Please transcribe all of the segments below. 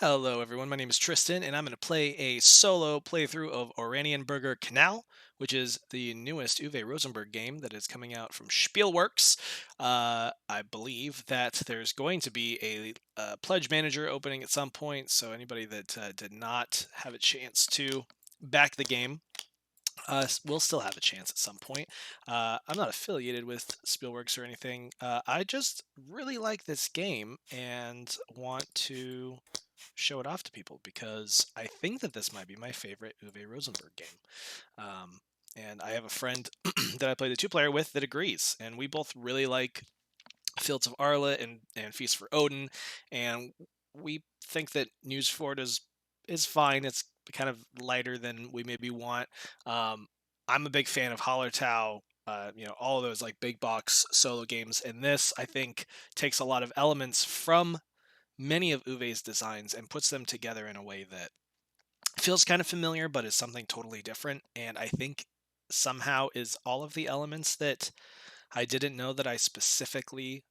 Hello, everyone. My name is Tristan, and I'm going to play a solo playthrough of Oranienburger Kanal, which is the newest Uwe Rosenberg game that is coming out from Spielworxx. I believe that there's going to be a pledge manager opening at some point, so anybody that did not have a chance to back the game will still have a chance at some point. I'm not affiliated with Spielworxx or anything. I just really like this game and want to show it off to people because I think that this might be my favorite Uwe Rosenberg game. And I have a friend that I play the two-player with that agrees, and we both really like Fields of Arle and Feast for Odin, and we think that Newsford is fine. It's kind of lighter than we maybe want. I'm a big fan of Hallertau. All of those like big box solo games, and this I think takes a lot of elements from many of Uwe's designs and puts them together in a way that feels kind of familiar, but is something totally different. And I think somehow is all of the elements that I didn't know that I specifically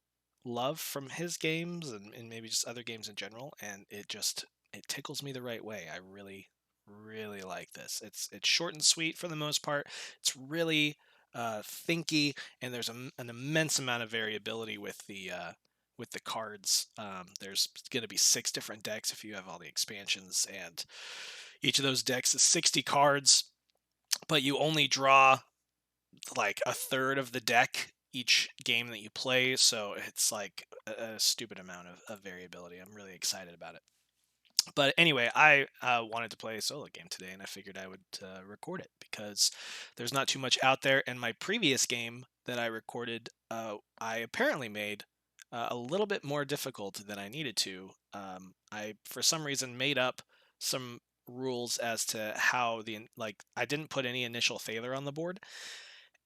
love from his games and maybe just other games in general. And it tickles me the right way. I really, really like this. It's short and sweet for the most part. It's really thinky, and there's an immense amount of variability with the cards. There's going to be 6 different decks if you have all the expansions, and each of those decks is 60 cards, but you only draw like a third of the deck each game that you play, so it's like a stupid amount of variability. I'm really excited about it. But anyway, I wanted to play a solo game today, and I figured I would record it because there's not too much out there. And my previous game that I recorded, I apparently made a little bit more difficult than I needed to. I, for some reason, made up some rules as to how I didn't put any initial Thaler on the board,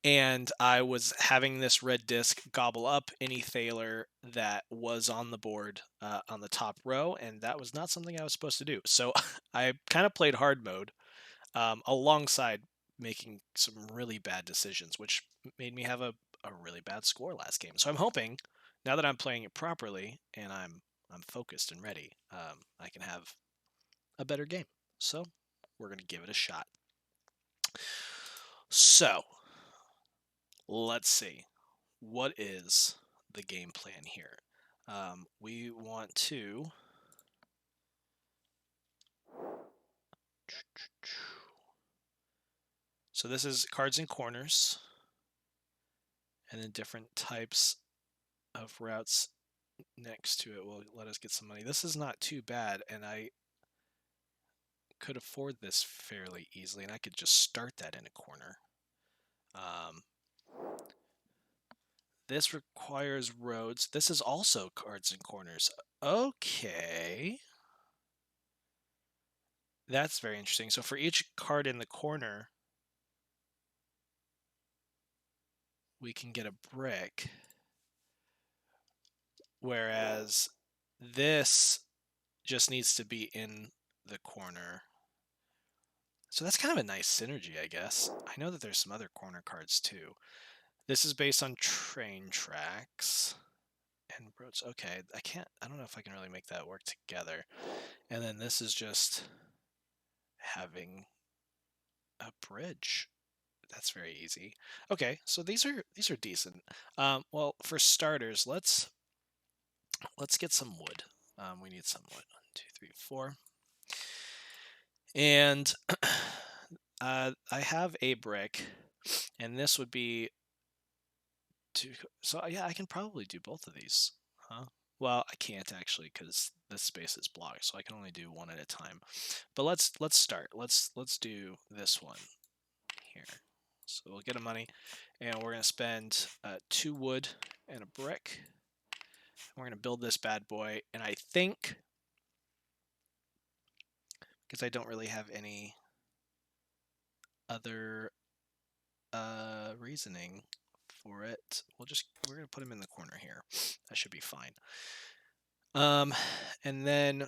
and I was having this red disc gobble up any Thaler that was on the board on the top row, and that was not something I was supposed to do. So I kind of played hard mode alongside making some really bad decisions, which made me have a really bad score last game. So I'm hoping now that I'm playing it properly and I'm focused and ready, I can have a better game. So we're gonna give it a shot. So let's see. What is the game plan here? We want to. So this is cards and corners, and then different types of routes next to it will let us get some money. This is not too bad, and I could afford this fairly easily, and I could just start that in a corner. This requires roads. This is also cards and corners. Okay. That's very interesting. So for each card in the corner, we can get a brick. Whereas this just needs to be in the corner. So that's kind of a nice synergy, I guess. I know that there's some other corner cards too. This is based on train tracks and roads. Okay, I don't know if I can really make that work together. And then this is just having a bridge. That's very easy. Okay, so these are decent. Well, for starters, let's get some wood. We need some wood. 1, 2, 3, 4. And I have a brick, and this would be two. So yeah, I can probably do both of these, huh? Well, I can't actually because this space is blocked, so I can only do one at a time. But let's start. Let's do this one here. So we'll get a money, and we're gonna spend 2 wood and a brick. And we're gonna build this bad boy, and I think because I don't really have any other reasoning for it, we're gonna put him in the corner here. That should be fine. And then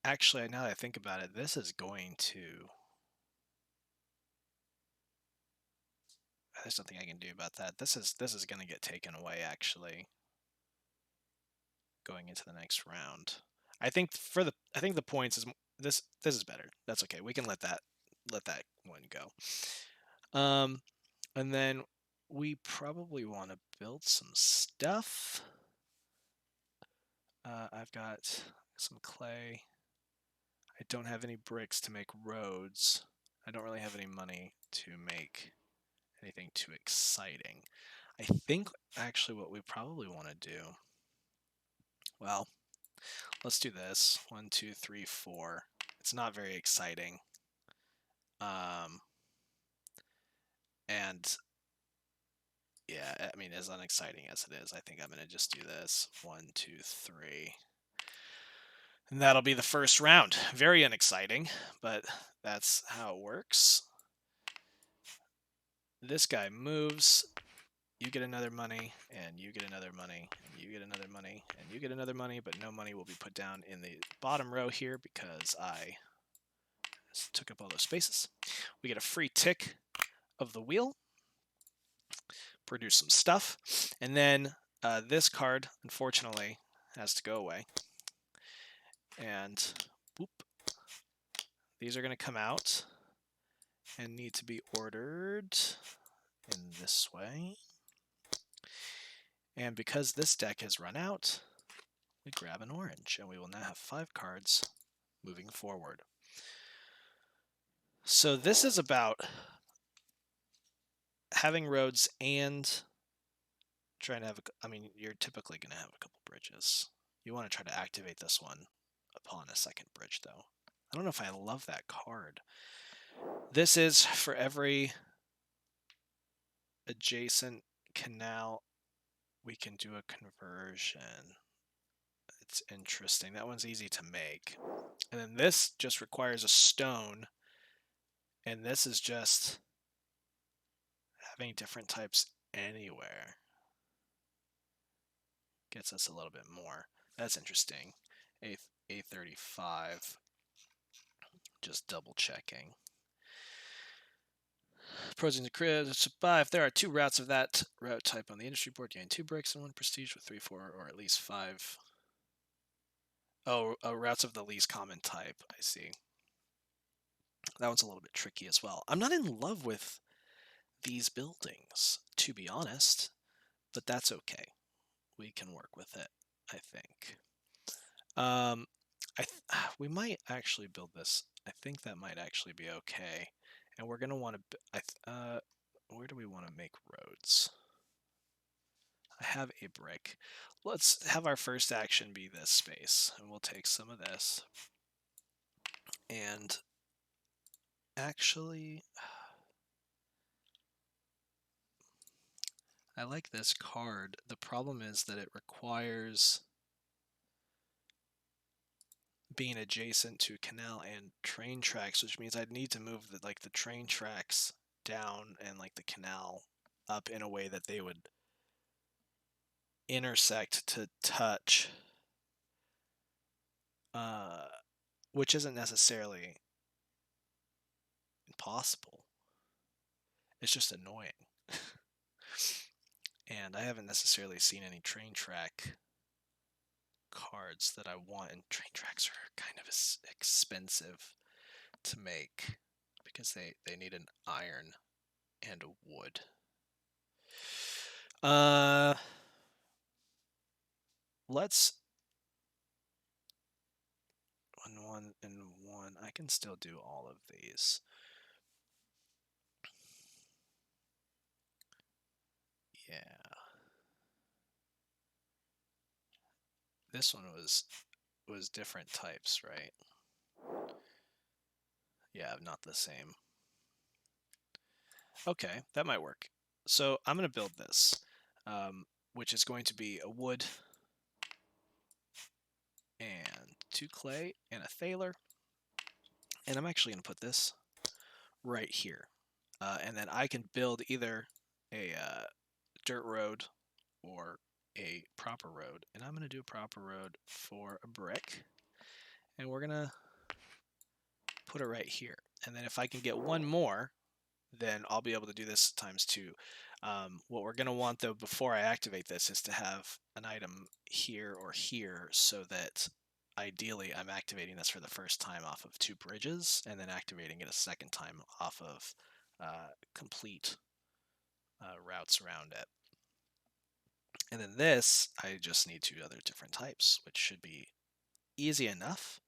actually, now that I think about it, this is going to. There's nothing I can do about that. This is gonna get taken away actually. Going into the next round. I think the points is this is better. That's okay. We can let that one go. And then we probably want to build some stuff. I've got some clay. I don't have any bricks to make roads. I don't really have any money to make anything too exciting. I think actually what we probably want to do, well, let's do this. 1, 2, 3, 4. It's not very exciting. And yeah, I mean, as unexciting as it is, I think I'm going to just do this. 1, 2, 3. And that'll be the first round. Very unexciting, but that's how it works. This guy moves. You get another money, and you get another money, and you get another money, and you get another money, but no money will be put down in the bottom row here because I took up all those spaces. We get a free tick of the wheel. Produce some stuff, and then this card, unfortunately, has to go away. And whoop, these are going to come out and need to be ordered in this way. And because this deck has run out, we grab an orange, and we will now have 5 cards moving forward. So this is about having roads and trying to have, I mean, you're typically going to have a couple bridges. You want to try to activate this one upon a second bridge, though. I don't know if I love that card. This is for every adjacent canal, we can do a conversion. It's interesting. That one's easy to make. And then this just requires a stone. And this is just having different types anywhere. Gets us a little bit more. That's interesting. A35. Just double checking. Proteins and crit survive. There are 2 routes of that route type on the industry board. You gain 2 bricks and 1 prestige with 3, 4, or at least 5. Oh, routes of the least common type. I see. That one's a little bit tricky as well. I'm not in love with these buildings, to be honest, but that's okay. We can work with it, I think. We might actually build this. I think that might actually be okay. And we're gonna want to. Where do we want to make roads? I have a brick. Let's have our first action be this space, and we'll take some of this. And actually, I like this card. The problem is that it requires being adjacent to canal and train tracks, which means I'd need to move the train tracks down and like the canal up in a way that they would intersect to touch, which isn't necessarily impossible. It's just annoying. And I haven't necessarily seen any train track cards that I want, and train tracks are kind of expensive to make because they need an iron and a wood. Let's 1 and 1. I can still do all of these. Yeah. This one was different types, right? Yeah, not the same. Okay, that might work. So I'm going to build this, which is going to be a wood and 2 clay and a thaler. And I'm actually going to put this right here. And then I can build either a dirt road or a proper road. And I'm going to do a proper road for a brick. And we're going to put it right here. And then if I can get one more, then I'll be able to do this times 2. What we're going to want, though, before I activate this is to have an item here or here so that ideally I'm activating this for the first time off of 2 bridges, and then activating it a second time off of complete routes around it. And then this, I just need 2 other different types, which should be easy enough.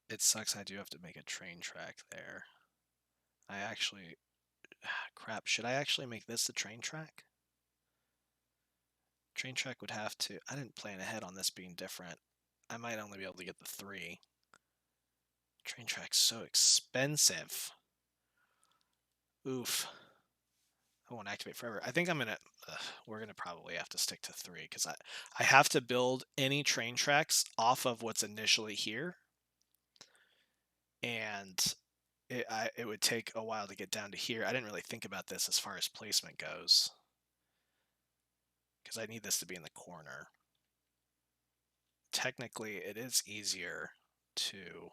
It sucks I do have to make a train track there. I actually... crap, should I actually make this the train track? Train track would have to... I didn't plan ahead on this being different. I might only be able to get the 3. Train track's so expensive. Oof. I won't activate forever. I think I'm gonna... we're gonna probably have to stick to 3, because I have to build any train tracks off of what's initially here. And it would take a while to get down to here. I didn't really think about this as far as placement goes, because I need this to be in the corner. Technically, it is easier to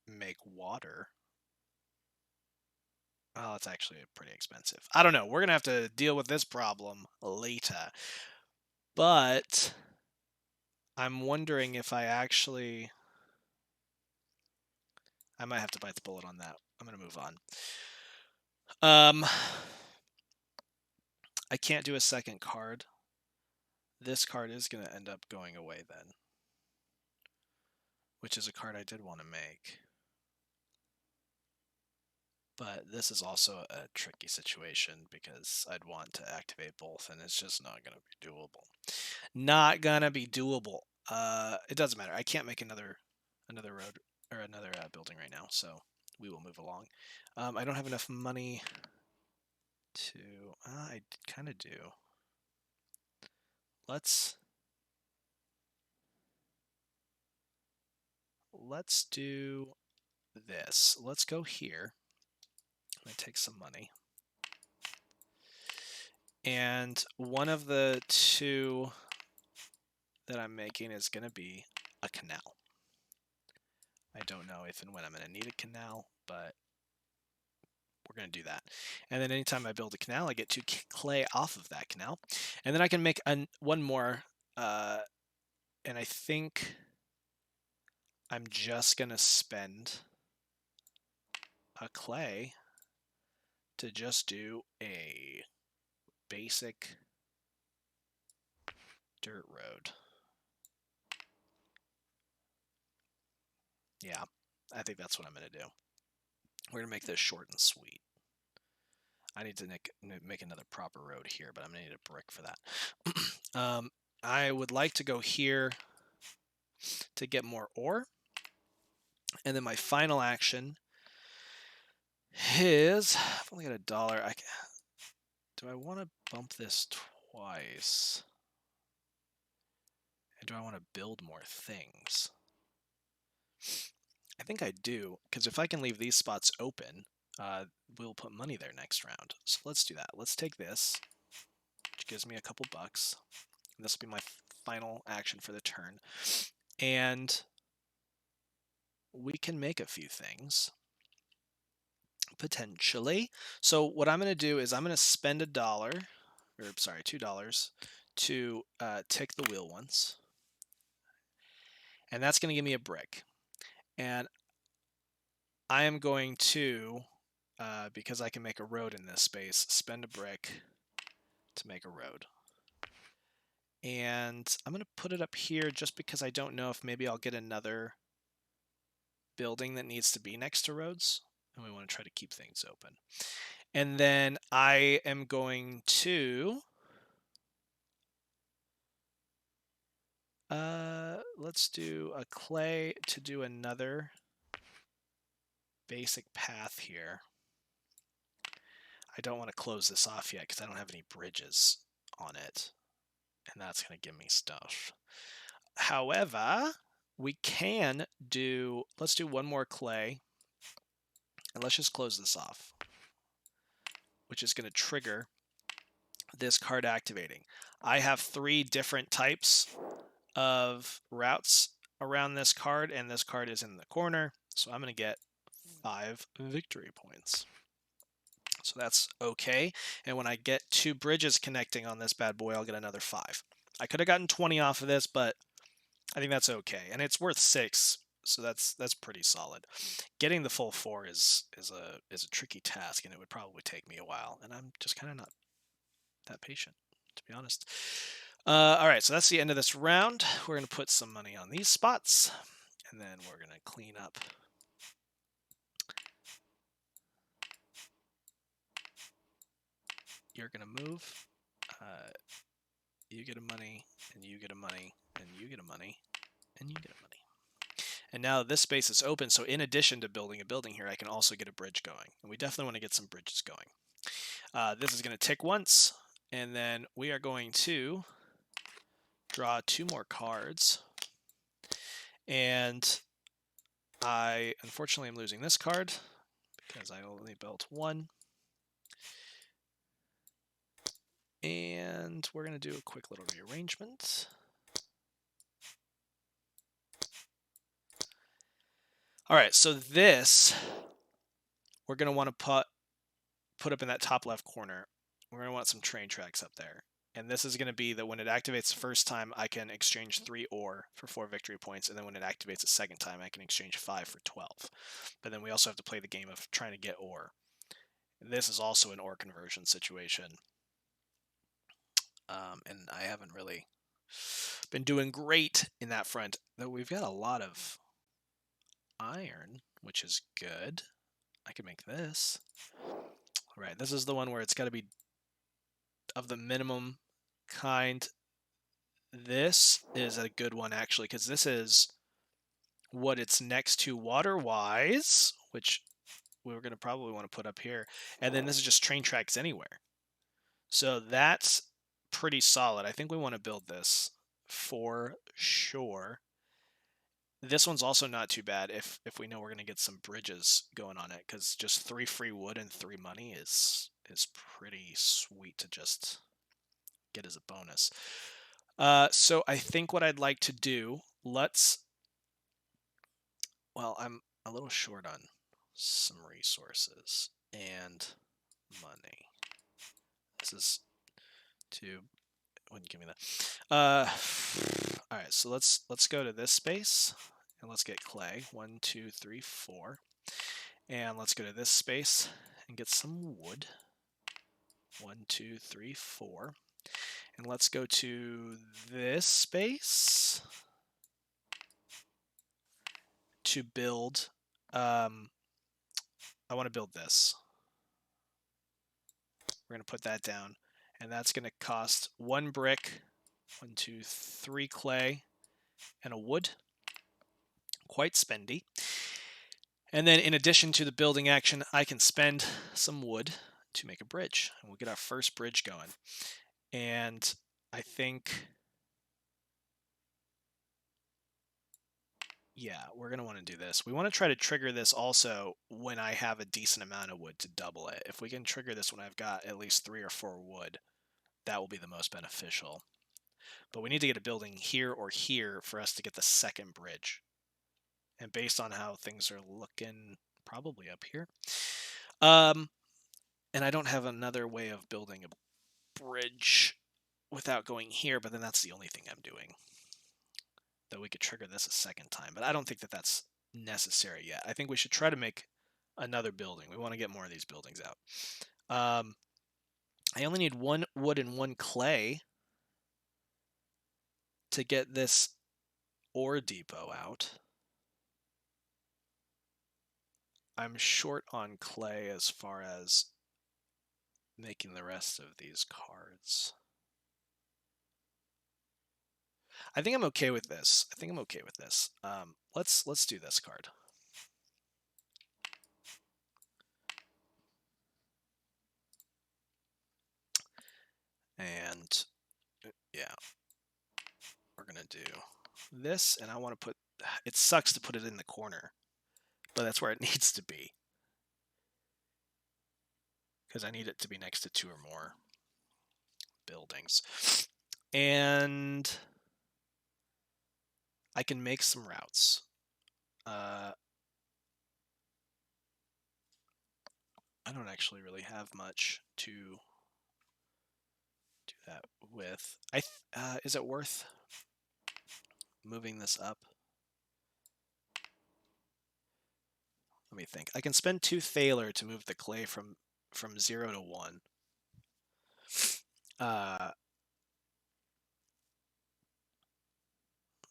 make water. Oh, it's actually pretty expensive. I don't know. We're going to have to deal with this problem later. But I'm wondering if I might have to bite the bullet on that. I'm going to move on. I can't do a second card. This card is going to end up going away then, which is a card I did want to make. But this is also a tricky situation because I'd want to activate both, and it's just not going to be doable. Not going to be doable. It doesn't matter. I can't make another road or another building right now, so we will move along. I don't have enough money to... I kind of do. Let's do this. Let's go here. I'm going to take some money. And one of the 2 that I'm making is going to be a canal. I don't know if and when I'm going to need a canal, but we're going to do that. And then anytime I build a canal, I get 2 clay off of that canal. And then I can make one more, and I think I'm just going to spend a clay to just do a basic dirt road. Yeah, I think that's what I'm going to do. We're going to make this short and sweet. I need to make another proper road here, but I'm going to need a brick for that. I would like to go here to get more ore. And then my final action is... I've only got $1. Do I want to bump this twice? And do I want to build more things? I think I do, because if I can leave these spots open, we'll put money there next round. So let's do that. Let's take this, which gives me a couple bucks. And this will be my final action for the turn. And we can make a few things, potentially. So what I'm going to do is I'm going to spend $2 to tick the wheel once. And that's going to give me a brick. And I am going to, because I can make a road in this space, spend a brick to make a road. And I'm going to put it up here just because I don't know if maybe I'll get another building that needs to be next to roads. And we want to try to keep things open. And then I am going to... let's do a clay to do another basic path here. I don't want to close this off yet because I don't have any bridges on it. And that's going to give me stuff. However, we can do... Let's do one more clay. And let's just close this off, which is going to trigger this card activating. I have 3 different types of routes around this card, and this card is in the corner, so I'm going to get 5 victory points. So that's okay. And when I get 2 bridges connecting on this bad boy, I'll get another 5. I could have gotten 20 off of this, but I think that's okay. And it's worth 6, so that's pretty solid. Getting the full 4 is a tricky task, and it would probably take me a while. And I'm just kind of not that patient, to be honest. All right, so that's the end of this round. We're going to put some money on these spots, and then we're going to clean up. You're going to move. You get a money, and you get a money, and you get a money, and you get a money. And now this space is open, so in addition to building a building here, I can also get a bridge going. And we definitely want to get some bridges going. This is going to tick once, and then we are going to draw 2 more cards. And I, unfortunately, am losing this card because I only built 1. And we're going to do a quick little rearrangement. All right, so this we're going to want to put up in that top left corner. We're going to want some train tracks up there. And this is going to be that when it activates the first time, I can exchange 3 ore for 4 victory points. And then when it activates a second time, I can exchange 5 for 12. But then we also have to play the game of trying to get ore. This is also an ore conversion situation. And I haven't really been doing great in that front, though we've got a lot of iron, which is good. I can make this. All right, this is the one where it's got to be of the minimum kind. This is a good one, actually, because this is what it's next to water-wise, which we're going to probably want to put up here. And then this is just train tracks anywhere. So that's pretty solid. I think we want to build this for sure. This one's also not too bad if we know we're going to get some bridges going on it, because just 3 free wood and 3 money is pretty sweet to just get as a bonus. So I think what I'd like to do, well, I'm a little short on some resources and money. This is wouldn't give me that. All right, so let's go to this space and let's get clay. 1, 2, 3, 4. And let's go to this space and get some wood. 1, 2, 3, 4. And let's go to this space to build. I want to build this. We're going to put that down, and that's going to cost 1 brick, 1, 2, 3 clay, and a wood. Quite spendy. And then in addition to the building action, I can spend some wood to make a bridge. And we'll get our first bridge going. And I think, yeah, we're going to want to do this. We want to try to trigger this also when I have a decent amount of wood to double it. If we can trigger this when I've got at least 3 or 4 wood, that will be the most beneficial. But we need to get a building here or here for us to get the second bridge. And based on how things are looking, probably up here. And I don't have another way of building a bridge without going here, but then that's the only thing I'm doing. Though we could trigger this a second time, but I don't think that that's necessary yet. I think we should try to make another building. We want to get more of these buildings out. I only need 1 wood and 1 clay to get this ore depot out. I'm short on clay as far as making the rest of these cards. I think I'm okay with this. Let's do this card. And yeah, we're gonna do this, and I want to put. It sucks to put it in the corner, but that's where it needs to be, because I need it to be next to 2 or more buildings. And I can make some routes. I don't actually really have much to do that with. Is it worth moving this up? Let me think. I can spend 2 Thaler to move the clay from 0 to 1. Uh,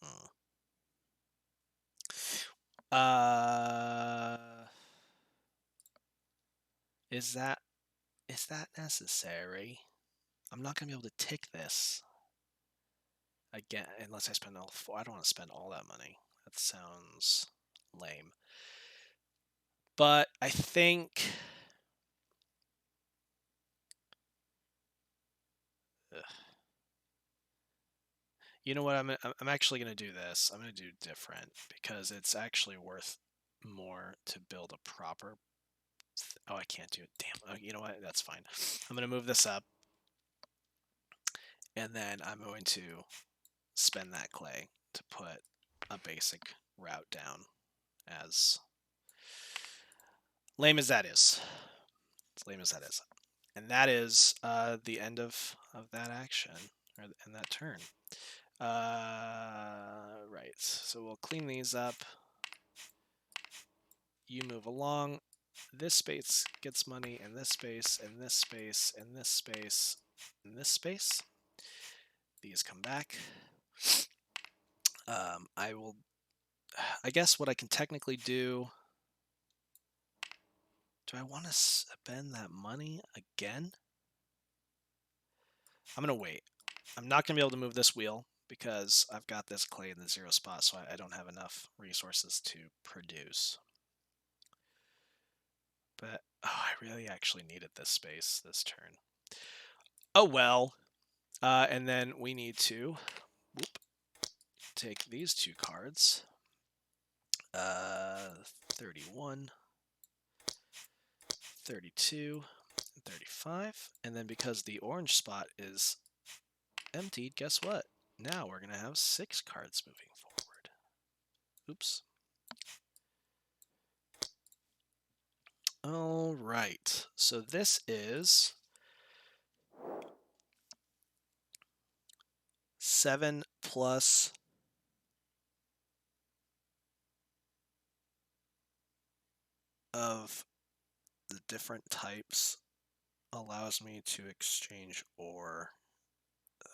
hmm. uh, is that necessary? I'm not gonna be able to tick this again unless I spend all 4. I don't want to spend all that money. That sounds lame. But I think. Ugh. You know what? I'm actually gonna do this. I'm gonna do different because it's actually worth more to build a proper. Oh, I can't do it. Damn. Oh, you know what? That's fine. I'm gonna move this up, and then I'm going to spend that clay to put a basic route down. As lame as that is, as lame as that is, and that is the end of that action or in that turn. Right. So we'll clean these up. You move along. This space gets money, and this space, and this space, and this space, and this space. These come back. I will. I guess what I can technically do. Do I want to spend that money again? I'm gonna wait. I'm not gonna be able to move this wheel because I've got this clay in the 0 spot, so I don't have enough resources to produce. But I really actually needed this space this turn. Oh well. And then we need to take these 2 cards. 31, 32, and 35. And then because the orange spot is emptied, guess what? Now we're going to have 6 cards moving forward. Oops. All right. So this is 7 plus of the different types allows me to exchange ore.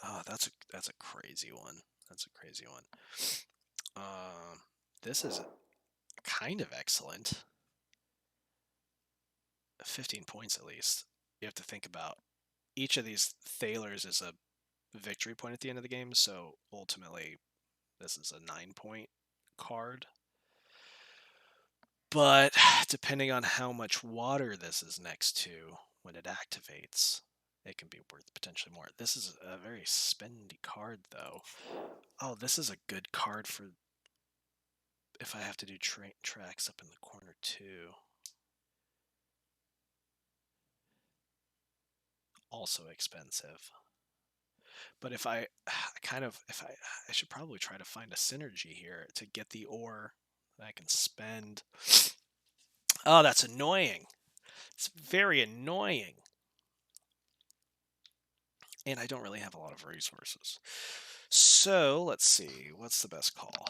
Oh, that's a crazy one. That's a crazy one. This is kind of excellent. 15 points at least. You have to think about each of these Thalers is a victory point at the end of the game, so ultimately this is a 9-point card. But depending on how much water this is next to when it activates, it can be worth potentially more. This is a very spendy card, though. Oh, this is a good card for if I have to do tracks up in the corner, too. Also expensive. But if I should probably try to find a synergy here to get the ore that I can spend. Oh, that's annoying. It's very annoying. And I don't really have a lot of resources. So let's see. What's the best call?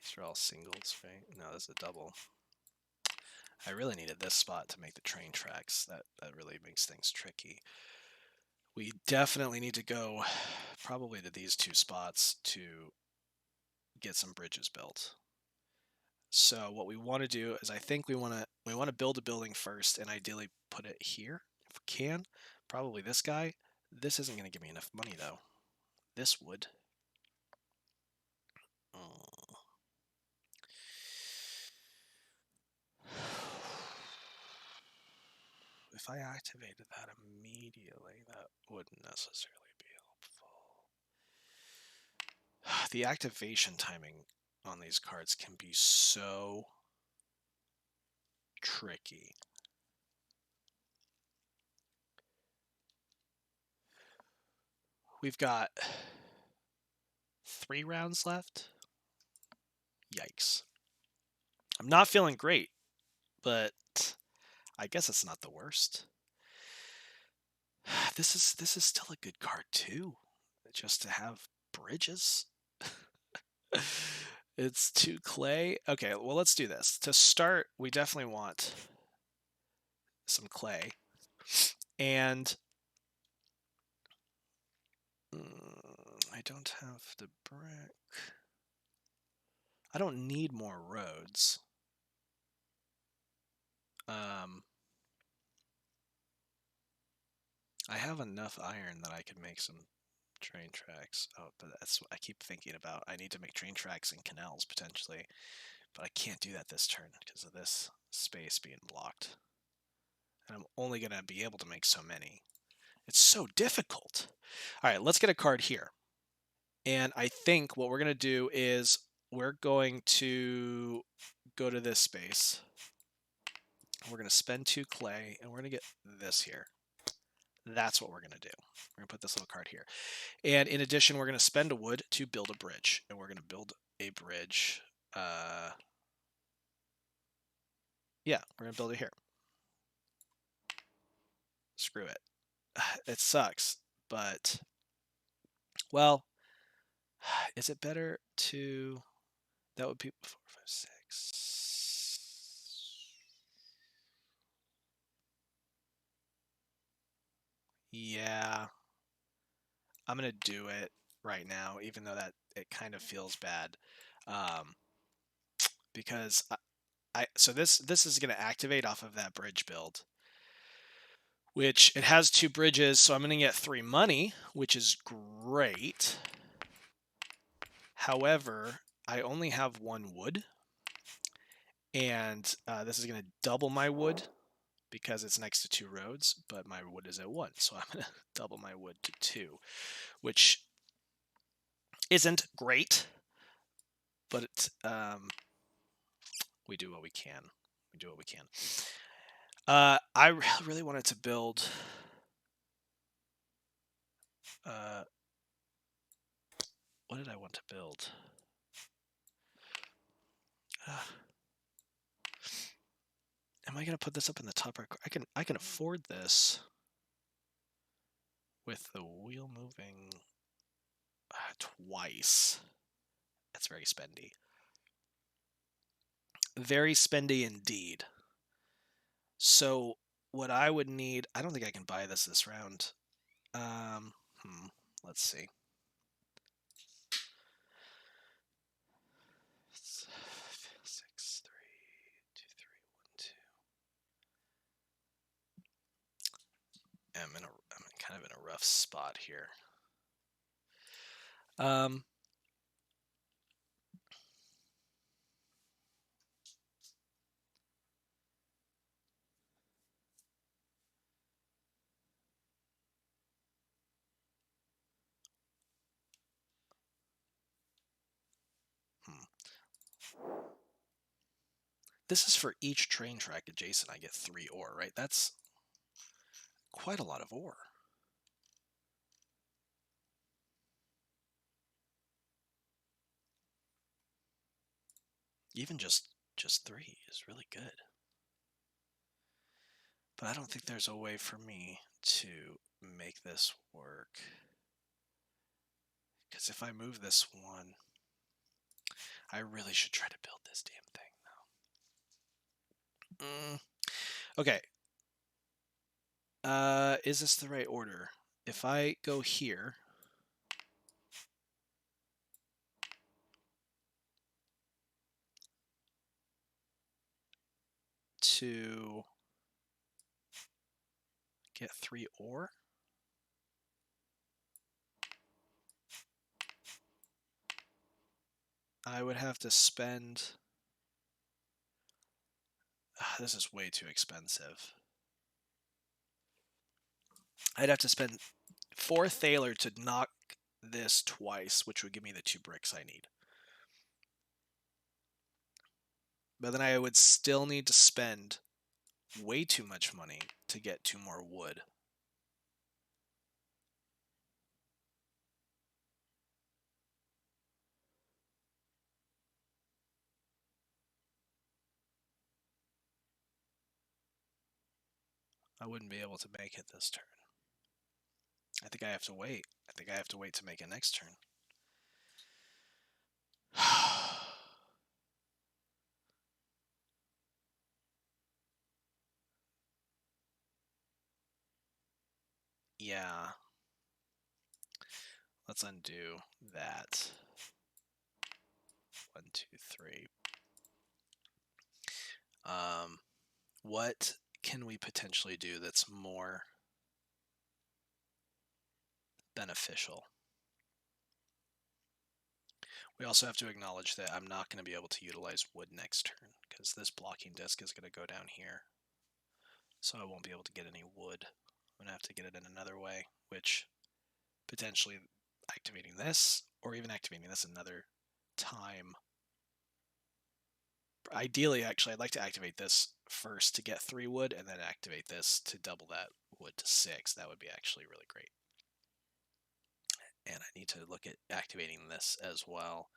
These are all singles, right? No, this is a double. I really needed this spot to make the train tracks. That really makes things tricky. We definitely need to go probably to these 2 spots to get some bridges built. So what we want to do is I think we want to build a building first and ideally put it here if we can. Probably this guy. This isn't going to give me enough money though. This would. If I activated that immediately, that wouldn't necessarily be helpful. The activation timing on these cards can be so tricky. We've got 3 rounds left. Yikes. I'm not feeling great, but I guess it's not the worst. This is still a good card too, just to have bridges. It's 2 clay. Okay, well, let's do this. To start, we definitely want some clay. And I don't have the brick. I don't need more roads. I have enough iron that I could make some train tracks. Oh, but that's what I keep thinking about. I need to make train tracks and canals potentially, but I can't do that this turn because of this space being blocked. And I'm only going to be able to make so many. It's so difficult. All right, let's get a card here. And I think what we're going to do is we're going to go to this space. We're going to spend 2 clay, and we're going to get this here. That's what we're going to do. We're going to put this little card here. And in addition, we're going to spend a wood to build a bridge. And we're going to build a bridge. Yeah, we're going to build it here. Screw it. It sucks, but, well, is it better to, that would be 4, 5, 6. Yeah, I'm going to do it right now, even though that it kind of feels bad. Because so this is going to activate off of that bridge build, which it has 2 bridges, so I'm going to get 3 money, which is great. However, I only have 1 wood, and this is going to double my wood because it's next to 2 roads, but my wood is at 1, so I'm going to double my wood to 2, which isn't great, but it's, we do what we can. We do what we can. I really wanted to build what did I want to build? Am I gonna put this up in the top right? I can afford this with the wheel moving twice. That's very spendy. Very spendy indeed. So what I would need, I don't think I can buy this round. Let's see. 6, 3, 2, 3, 1, 2. I'm kind of in a rough spot here. This is for each train track adjacent, I get 3 ore, right? That's quite a lot of ore. Even just 3 is really good. But I don't think there's a way for me to make this work. Because if I move this one, I really should try to build this damn thing, though. Okay. Is this the right order? If I go here to get 3 ore, I would have to spend... this is way too expensive. I'd have to spend 4 Thaler to knock this twice, which would give me the 2 bricks I need. But then I would still need to spend way too much money to get 2 more wood. I wouldn't be able to make it this turn. I think I have to wait. I think I have to wait to make it next turn. Yeah. Let's undo that. 1, 2, 3. What can we potentially do that's more beneficial? We also have to acknowledge that I'm not going to be able to utilize wood next turn because this blocking disc is going to go down here. So I won't be able to get any wood. I'm going to have to get it in another way, which potentially activating this or even activating this another time. Ideally, actually, I'd like to activate this first to get 3 wood and then activate this to double that wood to 6. That would be actually really great. And I need to look at activating this as well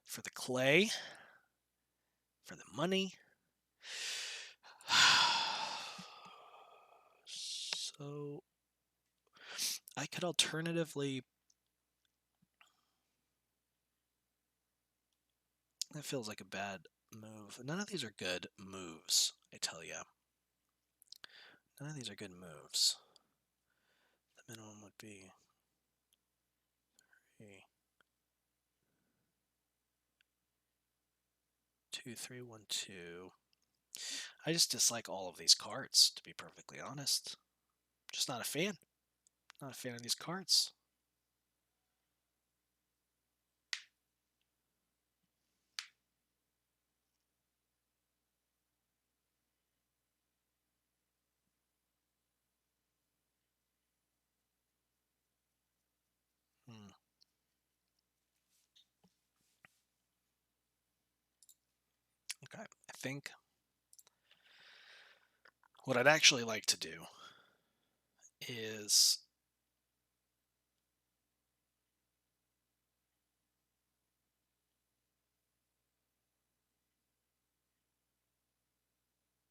for the clay, for the money. So I could alternatively... That feels like a bad move. None of these are good moves, I tell you. None of these are good moves. The minimum would be 3, 2, 3, 1, 2. I just dislike all of these cards, to be perfectly honest. Just not a fan. Not a fan of these cards. Okay, I think what I'd actually like to do is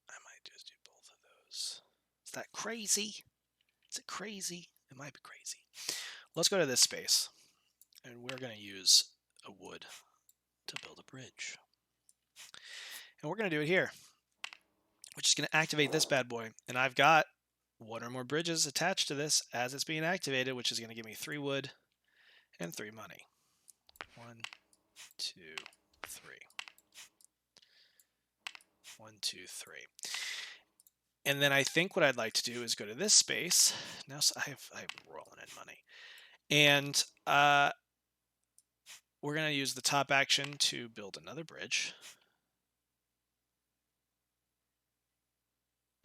I might just do both of those. Is that crazy? Is it crazy? It might be crazy. Let's go to this space, and we're going to use a wood to build a bridge. And we're going to do it here, which is going to activate this bad boy. And I've got 1 or more bridges attached to this as it's being activated, which is going to give me 3 wood and 3 money. 1, 2, 3. 1, 2, 3. And then I think what I'd like to do is go to this space. Now I'm rolling in money. And we're going to use the top action to build another bridge.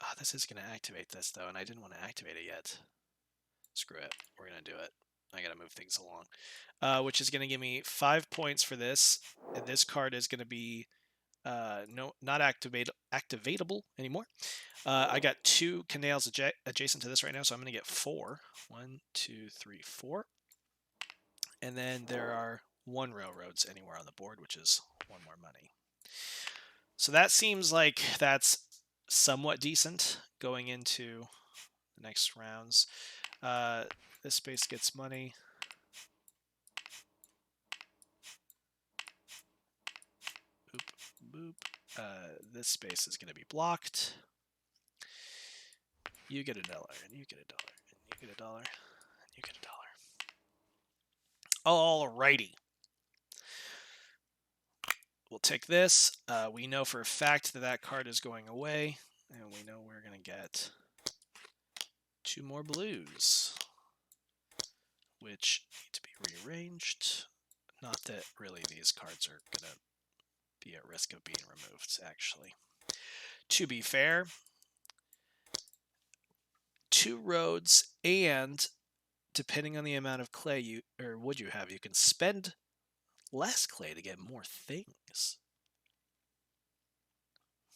Oh, this is going to activate this, though, and I didn't want to activate it yet. Screw it. We're going to do it. I got to move things along. Which is going to give me 5 points for this. And this card is going to be not activatable anymore. I got 2 canals adjacent to this right now, so I'm going to get 4. 1, 2, 3, 4. And then there are 1 railroads anywhere on the board, which is 1 more money. So that seems like that's somewhat decent going into the next rounds. This space gets money. Boop, boop. This space is going to be blocked. You get $1, and you get $1, and you get $1, and you get $1. Alrighty. We'll take this. We know for a fact that that card is going away, and we know we're going to get 2 more blues, which need to be rearranged. Not that really these cards are going to be at risk of being removed, actually. To be fair, 2 roads, and depending on the amount of clay or wood you have, you can spend less clay to get more things.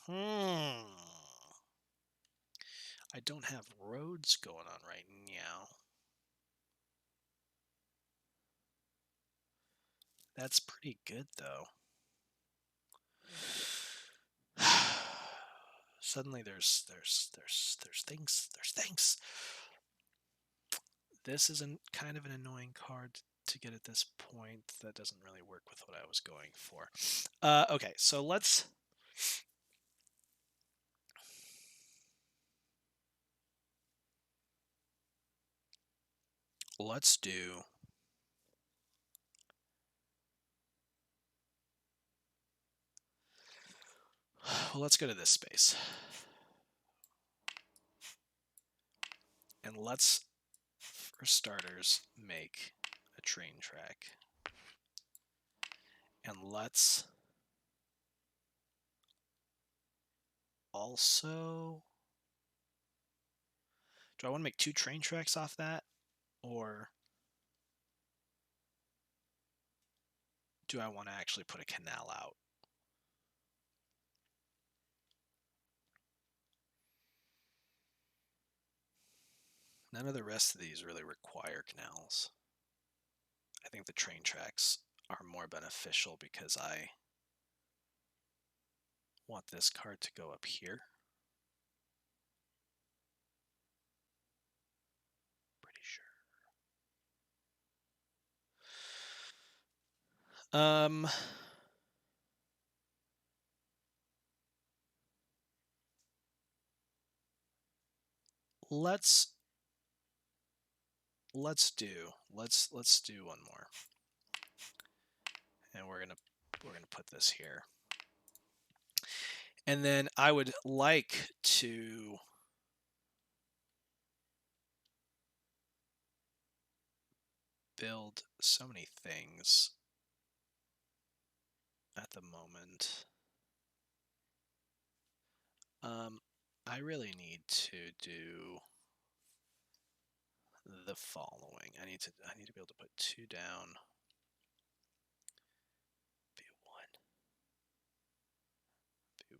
I don't have roads going on right now. That's pretty good, though. suddenly there's things. This is kind of an annoying card to get at this point. That doesn't really work with what I was going for. Okay, so let's do. Well, let's go to this space. And let's, for starters, make a train track. And let's also... Do I want to make 2 train tracks off that? Or do I want to actually put a canal out? None of the rest of these really require canals. I think the train tracks are more beneficial because I want this card to go up here. Pretty sure. Let's do one more. And we're gonna put this here. And then I would like to build so many things at the moment. I really need to do the following. I need to be able to put 2 down. View 1. View.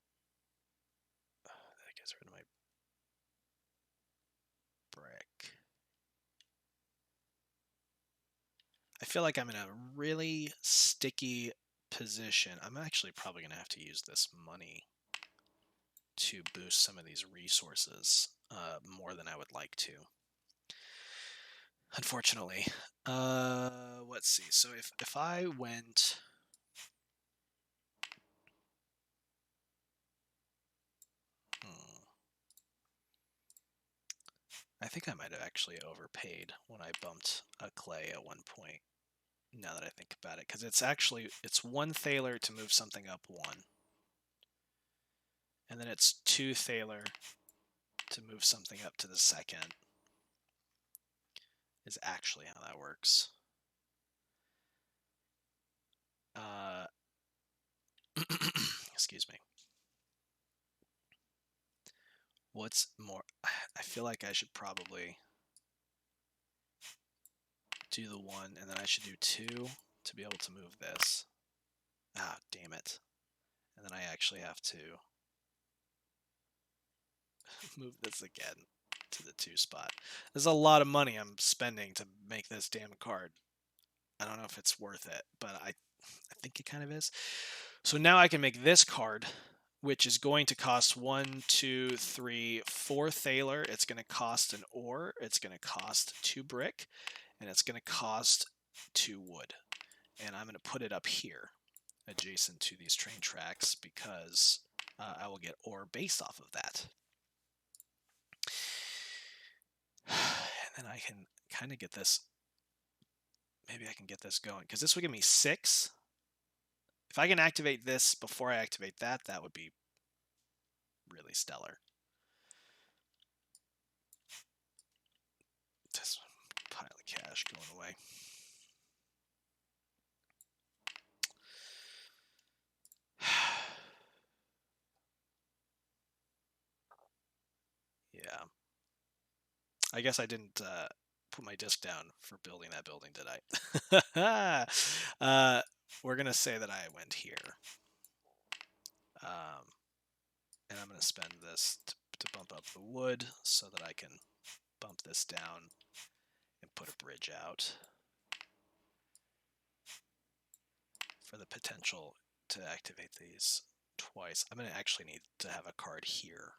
That gets rid of my brick. I feel like I'm in a really sticky position. I'm actually probably going to have to use this money to boost some of these resources more than I would like to. Unfortunately. Let's see. So if I went... I think I might have actually overpaid when I bumped a clay at one point, now that I think about it, because it's 1 Thaler to move something up 1. And then it's 2 Thaler to move something up to the 2nd. Is actually how that works. Excuse me. What's more, I feel like I should probably do the 1, and then I should do 2 to be able to move this. Ah, damn it. And then I actually have to move this again to the 2 spot. There's a lot of money I'm spending to make this damn card. I don't know if it's worth it, but I think it kind of is. So now I can make this card, which is going to cost 1, 2, 3, 4 Thaler. It's going to cost an ore. It's going to cost 2 brick, and it's going to cost 2 wood. And I'm going to put it up here, adjacent to these train tracks, because I will get ore based off of that. And then I can kind of get this. Maybe I can get this going, because this would give me 6. If I can activate this before I activate that, that would be really stellar. This pile of cash going away. Yeah. I guess I didn't put my disc down for building that building, did I? We're going to say that I went here. And I'm going to spend this to bump up the wood so that I can bump this down and put a bridge out for the potential to activate these twice. I'm going to actually need to have a card here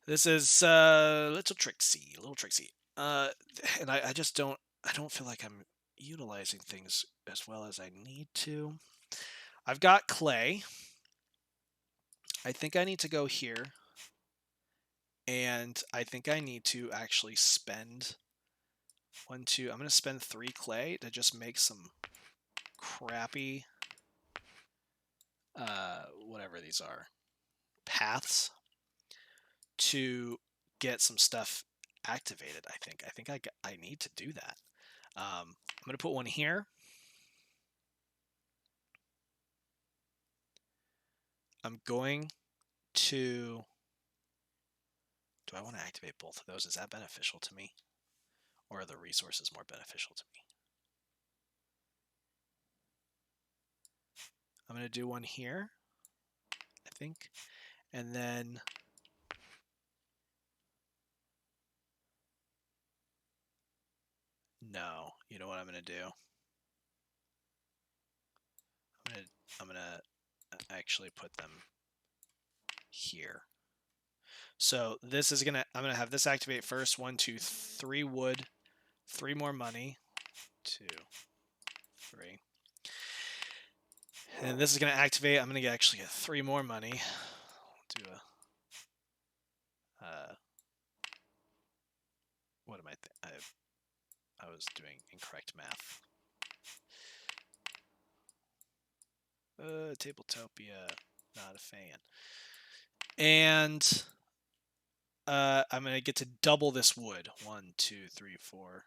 This is little tricksy, and I just I don't feel like I'm utilizing things as well as I need to. I've got clay. I think I need to go here, and I think I need to actually spend I'm going to spend 3 clay to just make some crappy, whatever these are, paths to get some stuff activated. I think I need to do that. I'm going to put one here. I'm going to... Do I want to activate both of those? Is that beneficial to me? Or are the resources more beneficial to me? I'm going to do one here, I think. And then... No. You know what I'm going to do? I'm going to actually put them here. So this is gonna, I'm gonna have this activate first. 1, 2, 3 wood, 3 more money, 2, 3. And this is gonna activate. I'm gonna actually get 3 more money. Do a, what am I was doing incorrect math. Tabletopia, not a fan. And I'm gonna get to double this wood. 1, 2, 3, 4,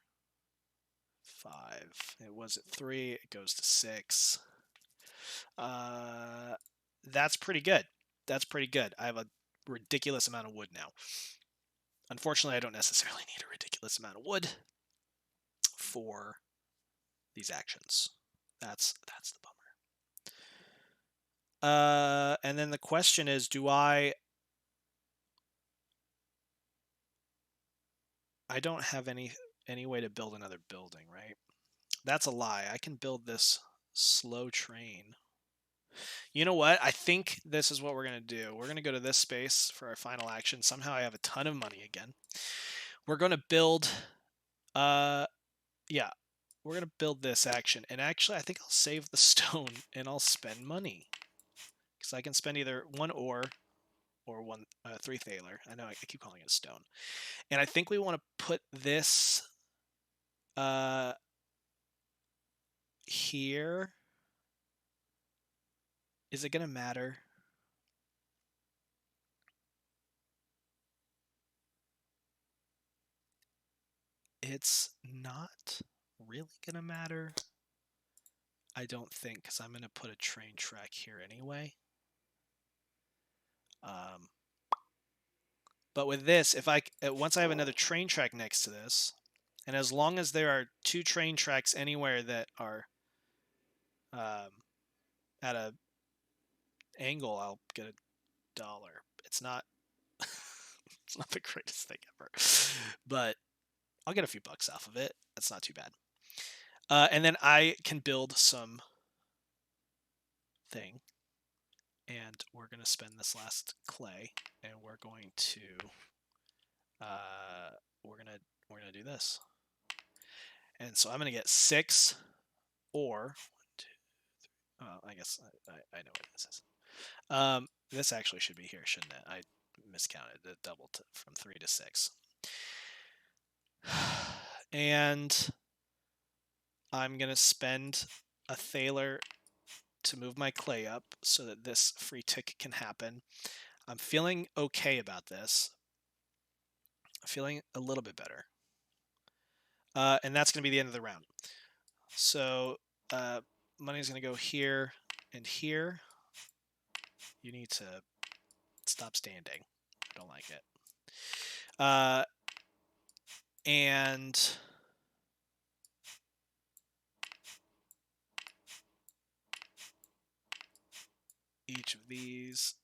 5. It was at 3. It goes to 6. That's pretty good. That's pretty good. I have a ridiculous amount of wood now. Unfortunately, I don't necessarily need a ridiculous amount of wood for these actions. That's the bummer. And then the question is, do I don't have any way to build another building, right? That's a lie. I can build this slow train. You know what? I think this is what we're going to do. We're going to go to this space for our final action. Somehow I have a ton of money again. We're going to build... yeah, we're going to build this action. And actually, I think I'll save the stone and I'll spend money. Because I can spend either 1 ore or 3 thaler. I know I keep calling it stone. And I think we want to put this here. Is it going to matter? It's not really going to matter. I don't think, because I'm going to put a train track here anyway. But with this, if once I have another train track next to this, and as long as there are 2 train tracks anywhere that are at a angle, I'll get $1. It's not it's not the greatest thing ever, but I'll get a few bucks off of it. That's not too bad. And then I can build some thing, and we're gonna spend this last clay, and we're going to we're gonna do this. And so I'm gonna get 6 ore. 1, 2, 3. I guess I know what this is. This actually should be here, shouldn't it? I miscounted. It doubled from 3 to 6. And I'm going to spend a thaler to move my clay up so that this free tick can happen. I'm feeling okay about this. I'm feeling a little bit better. And that's going to be the end of the round. So money's going to go here and here. You need to stop standing. I don't like it. And each of these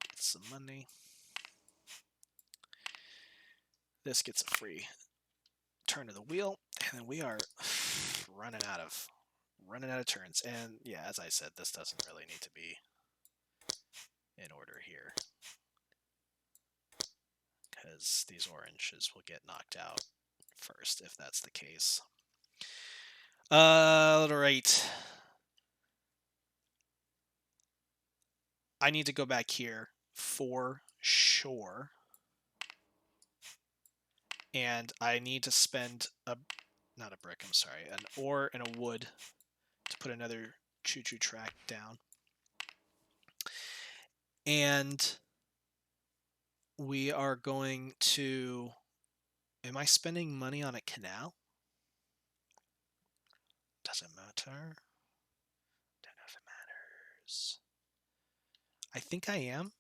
gets some money. This gets a free turn of the wheel, and then we are running out of turns. And yeah, as I said, this doesn't really need to be in order here. because these oranges will get knocked out first if that's the case. All right. I need to go back here for sure. And I need to spend not a brick, I'm sorry, an ore and a wood to put another choo-choo track down. And we are going to... Am I spending money on a canal? Doesn't matter. Don't know if it matters. I think I am.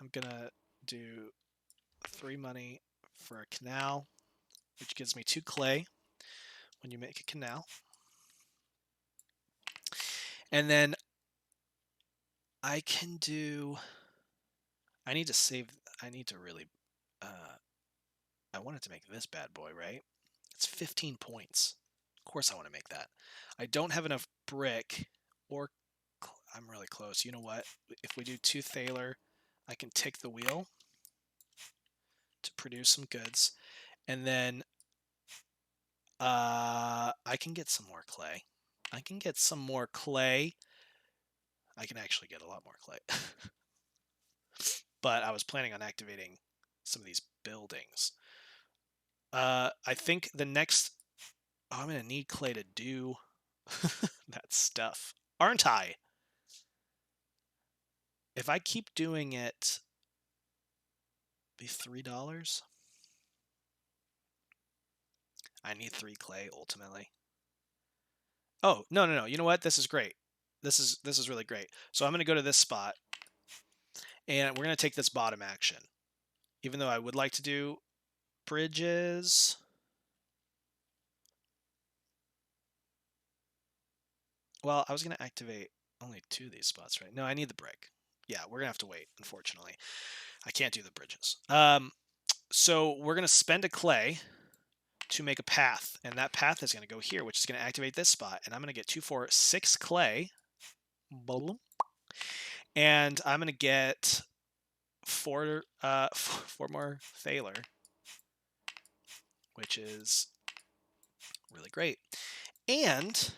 I'm gonna do 3 money for a canal, which gives me 2 clay when you make a canal. And then I can do... I need to save... I need to really... I wanted to make this bad boy, right? It's 15 points. Of course I want to make that. I don't have enough brick, or I'm really close. You know what? If we do 2 Thaler, I can take the wheel to produce some goods. And then I can get some more clay. I can get some more clay. I can actually get a lot more clay. But I was planning on activating some of these buildings. I think the next... Oh, I'm going to need clay to do that stuff. Aren't I? If I keep doing it, be $3. I need 3 clay ultimately. Oh, no. You know what? This is great. This is really great. So I'm going to go to this spot, and we're going to take this bottom action. Even though I would like to do bridges... Well, I was going to activate only 2 of these spots, right? No, I need the brick. Yeah, we're going to have to wait, unfortunately. I can't do the bridges. So we're going to spend a clay to make a path, and that path is going to go here, which is going to activate this spot, and I'm going to get 2, 4, 6 clay. And I'm going to get 4 more Thaler, which is really great. And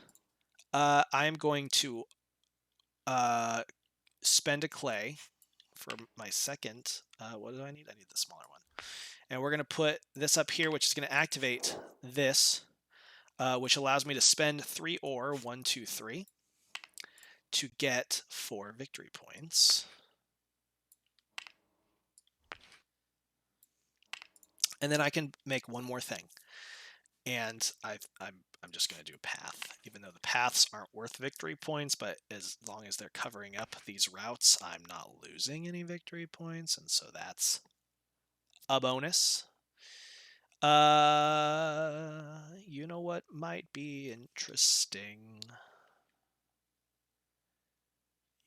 I'm going to spend a clay for my second... what do I need? I need the smaller one. And we're going to put this up here, which is going to activate this, which allows me to spend 3 ore, 1, 2, 3, to get 4 victory points. And then I can make one more thing. And I'm just going to do a path, even though the paths aren't worth victory points, but as long as they're covering up these routes, I'm not losing any victory points, and so that's a bonus. You know what might be interesting?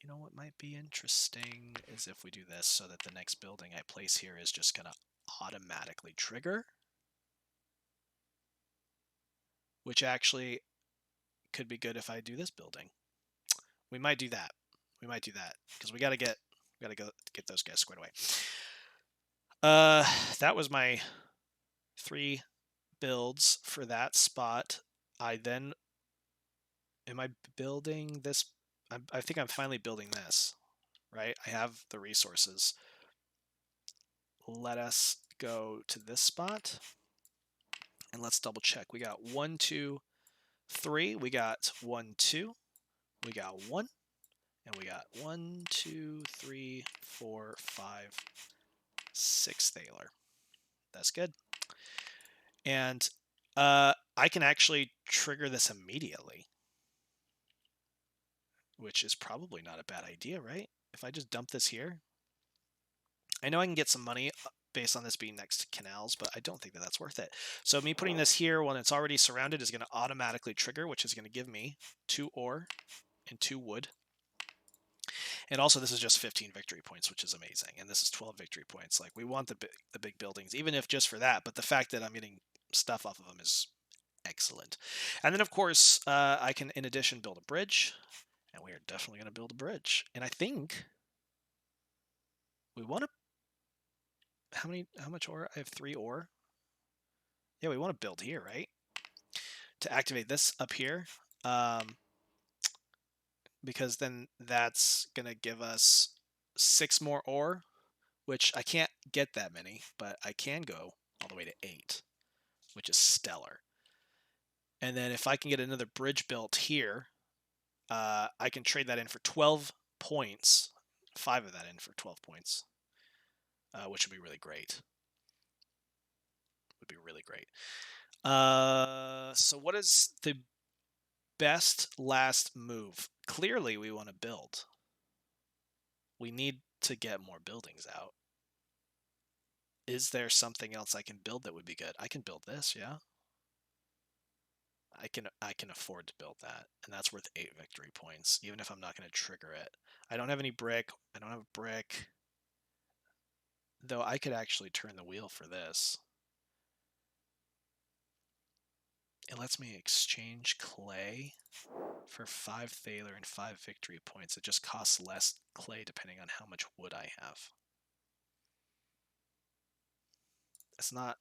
You know what might be interesting is if we do this so that the next building I place here is just going to automatically trigger. Which actually could be good if I do this building. We might do that. We might do that because we gotta get those guys squared away. That was my 3 builds for that spot. I then... Am I building this? I think I'm finally building this, right? I have the resources. Let us go to this spot and let's double check. We got 1, 2, 3. We got 1, 2. We got 1. And we got 1, 2, 3, 4, 5, 6 Thaler. That's good. And I can actually trigger this immediately, which is probably not a bad idea, right? If I just dump this here, I know I can get some money based on this being next to canals, but I don't think that that's worth it. So me putting this here when it's already surrounded is going to automatically trigger, which is going to give me 2 ore and 2 wood. And also, this is just 15 victory points, which is amazing. And this is 12 victory points. Like, we want the big buildings, even if just for that. But the fact that I'm getting stuff off of them is excellent. And then, of course, I can, in addition, build a bridge. And we are definitely going to build a bridge. And I think we want to How much ore? I have 3 ore. Yeah, we want to build here, right? To activate this up here. Because then that's going to give us 6 more ore, which I can't get that many, but I can go all the way to 8, which is stellar. And then if I can get another bridge built here, I can trade that in for 12 points, 5 of that in for 12 points, which would be really great. Would be really great. So what is the best last move? Clearly, we want to build. We need to get more buildings out. Is there something else I can build that would be good? I can build this, yeah. I can afford to build that, and that's worth 8 victory points, even if I'm not going to trigger it. I don't have any brick. I don't have brick. Though I could actually turn the wheel for this. It lets me exchange clay for 5 Thaler and 5 victory points. It just costs less clay depending on how much wood I have. It's not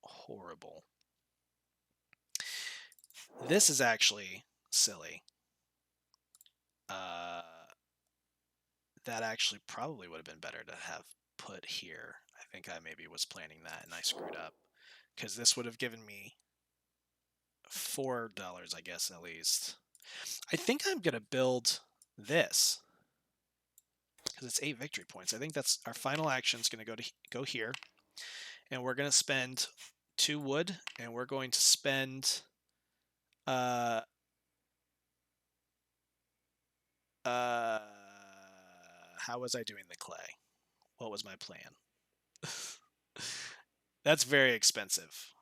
horrible. This is actually silly. That actually probably would have been better to have put here. I think I maybe was planning that and I screwed up. Because this would have given me $4, I guess, at least. I think I'm going to build this. Because it's 8 victory points. I think that's our final action is going to go here. And we're going to spend 2 wood. And we're going to spend... how was I doing the clay? What was my plan? That's very expensive.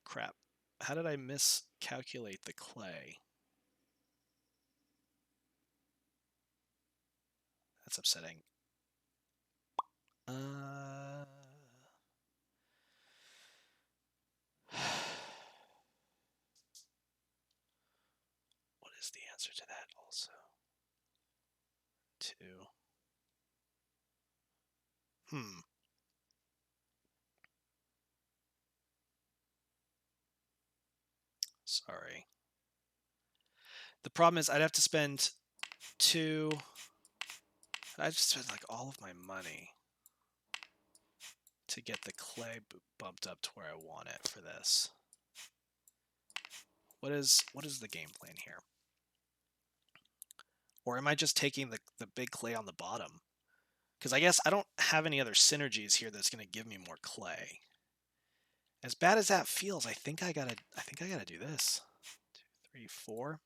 Crap. How did I miscalculate the clay? That's upsetting. What is the answer to that also? 2. Sorry. The problem is I'd have to spend 2... I'd just spend like all of my money to get the clay bumped up to where I want it for this. What is the game plan here? Or am I just taking the big clay on the bottom? Because I guess I don't have any other synergies here that's going to give me more clay. As bad as that feels, I think I gotta do this. 2, 3, 4.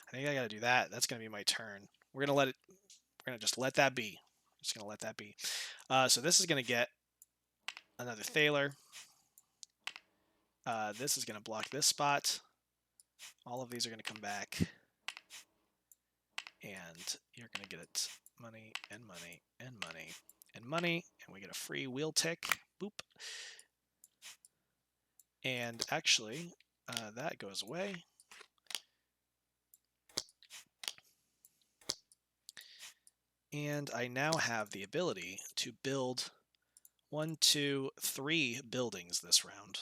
I think I gotta do that. That's gonna be my turn. We're gonna just let that be. Just gonna let that be. So this is gonna get another Thaler. This is gonna block this spot. All of these are gonna come back. And you're gonna get it money and money and money and money. And we get a free wheel tick. Boop. And actually, that goes away. And I now have the ability to build 1, 2, 3 buildings this round.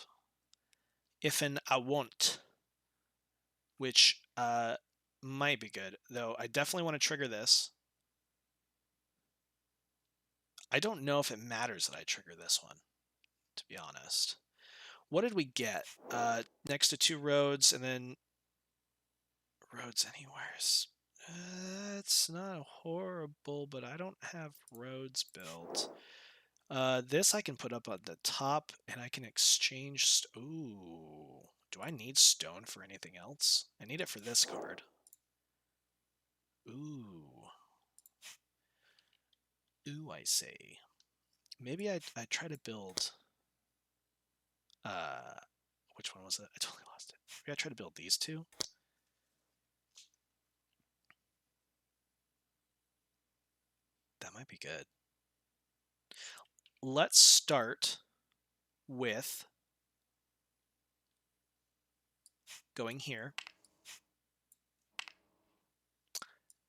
If I want, which might be good, though I definitely want to trigger this. I don't know if it matters that I trigger this one, to be honest. What did we get? Next to 2 roads, and then roads anywheres. It's not horrible, but I don't have roads built. This I can put up on the top, and I can exchange... Ooh. Do I need stone for anything else? I need it for this card. Ooh. Ooh, I say. Maybe I try to build... which one was it? I totally lost it. Maybe I try to build these 2. That might be good. Let's start with going here.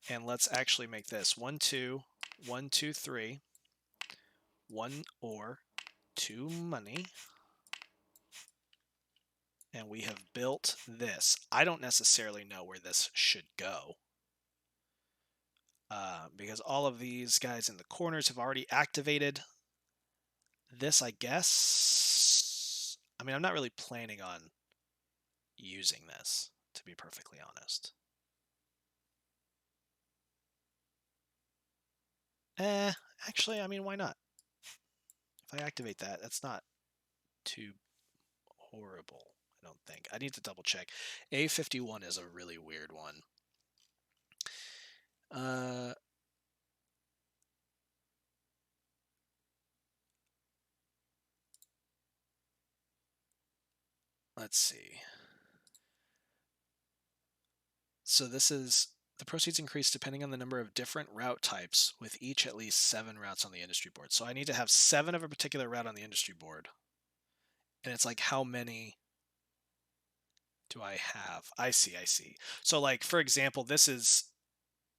And let's actually make this 1, 2, 1, 2, 3. 1 ore. 2 money. And we have built this. I don't necessarily know where this should go. Because all of these guys in the corners have already activated this, I guess. I mean, I'm not really planning on using this, to be perfectly honest. Actually, I mean, why not? If I activate that, that's not too horrible, I don't think. I need to double check. A51 is a really weird one. Let's see. So this is the proceeds increase depending on the number of different route types, with each at least 7 routes on the industry board. So I need to have 7 of a particular route on the industry board. And it's like, how many do I have? I see. So like, for example, this is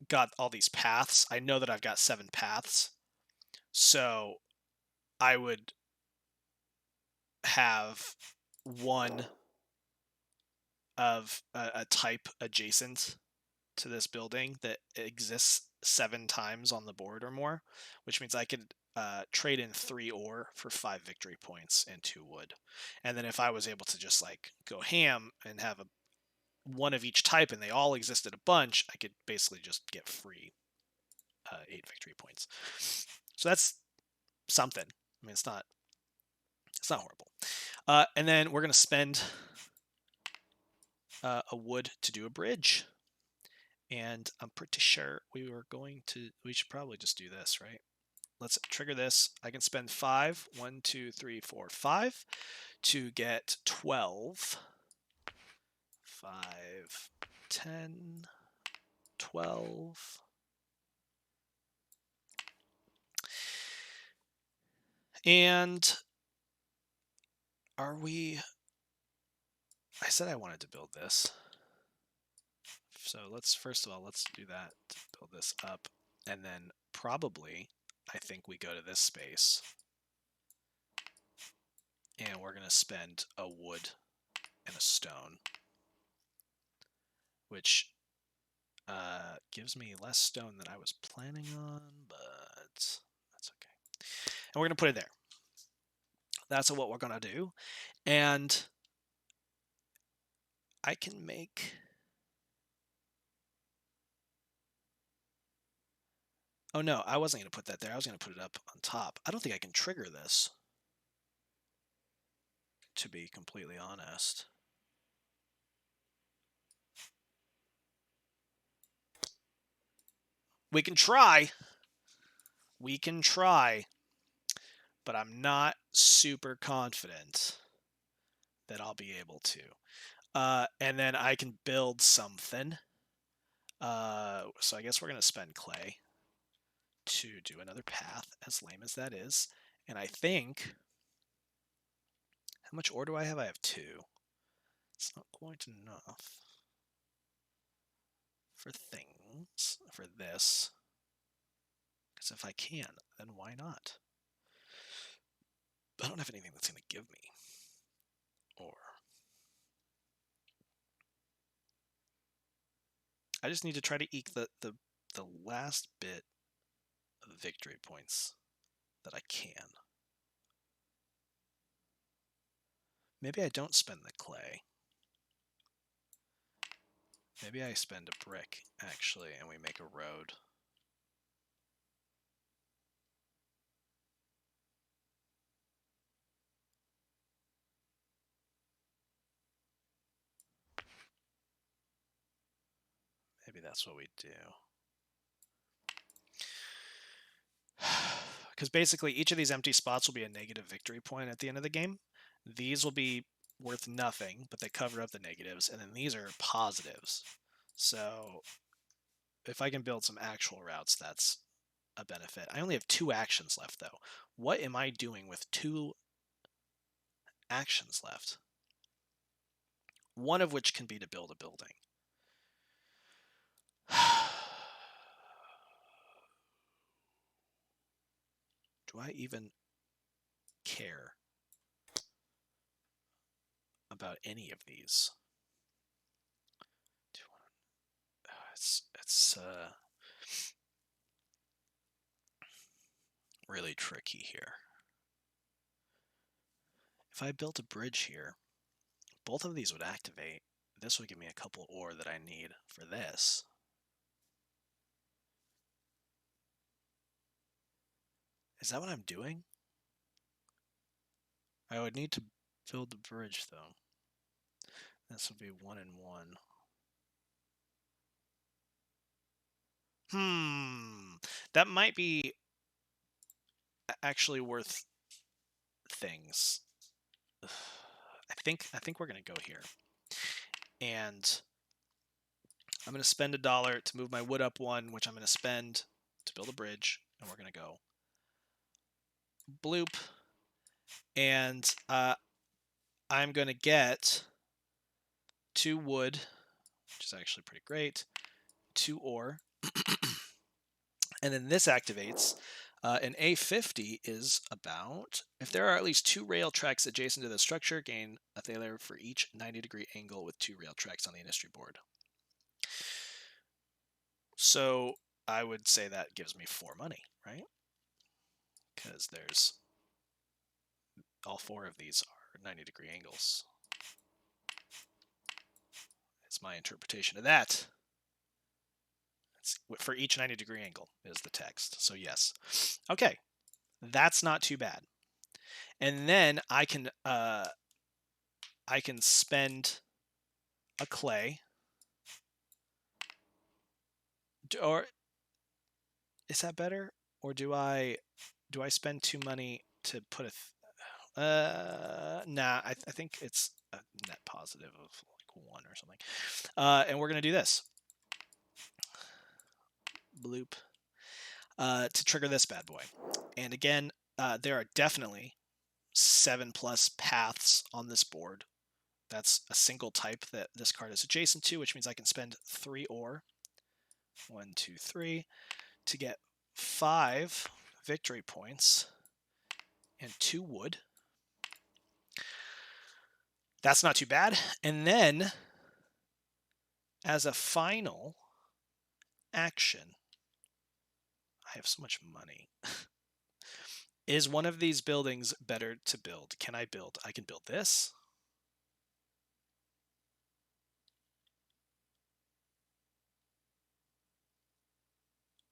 got all these paths. I know that I've got 7 paths. So I would have one of a type adjacent to this building that exists 7 times on the board or more, which means I could trade in 3 ore for 5 victory points and 2 wood. And then if I was able to just like go ham and have one of each type and they all existed a bunch, I could basically just get free 8 victory points. So that's something. I mean, it's not horrible. And then we're going to spend a wood to do a bridge. And I'm pretty sure we should probably just do this, right? Let's trigger this. I can spend 5, 1, 2, 3, 4, 5 to get 12. 5, 10, 12. And I said I wanted to build this. So first of all, let's do that to build this up. And then probably, I think we go to this space. And we're going to spend a wood and a stone, which gives me less stone than I was planning on, but that's okay. And we're going to put it there. That's what we're going to do. And I can make... Oh no, I wasn't going to put that there. I was going to put it up on top. I don't think I can trigger this, to be completely honest. We can try. But I'm not super confident that I'll be able to. And then I can build something. So I guess we're going to spend clay to do another path, as lame as that is. And I think... How much ore do I have? I have 2. It's not quite enough for things, for this. Because if I can, then why not? I don't have anything that's going to give me ore. I just need to try to eke the last bit of victory points that I can. Maybe I don't spend the clay. Maybe I spend a brick, actually, and we make a road. Maybe that's what we do. Because basically each of these empty spots will be a negative victory point at the end of the game. These will be worth nothing, but they cover up the negatives, and then these are positives. So if I can build some actual routes, that's a benefit. I only have 2 actions left, though. What am I doing with 2 actions left? One of which can be to build a building. Do I even care about any of these. It's really tricky here. If I built a bridge here, both of these would activate. This would give me a couple ore that I need for this. Is that what I'm doing? I would need to build the bridge, though. This would be 1 and 1. That might be actually worth things. I think we're gonna go here, and I'm gonna spend $1 to move my wood up 1, which I'm gonna spend to build a bridge, and we're gonna go bloop, and I'm gonna get 2 wood, which is actually pretty great, 2 ore, and then this activates. An A50 is about, if there are at least 2 rail tracks adjacent to the structure, gain a thaler for each 90-degree angle with 2 rail tracks on the industry board. So I would say that gives me 4 money, right? Because there's all 4 of these are 90-degree angles. It's my interpretation of that. For each 90-degree angle is the text. So yes. Okay. That's not too bad. And then I can spend a clay. Or is that better? Or do I spend 2 money to put a nah, I think it's a net positive of like 1 or something. And we're gonna do this. Bloop. To trigger this bad boy. And again, there are definitely 7+ paths on this board. That's a single type that this card is adjacent to, which means I can spend 3 ore. 1, 2, 3 to get 5 victory points and 2 wood. That's not too bad. And then, as a final action, I have so much money. Is one of these buildings better to build? Can I build? I can build this.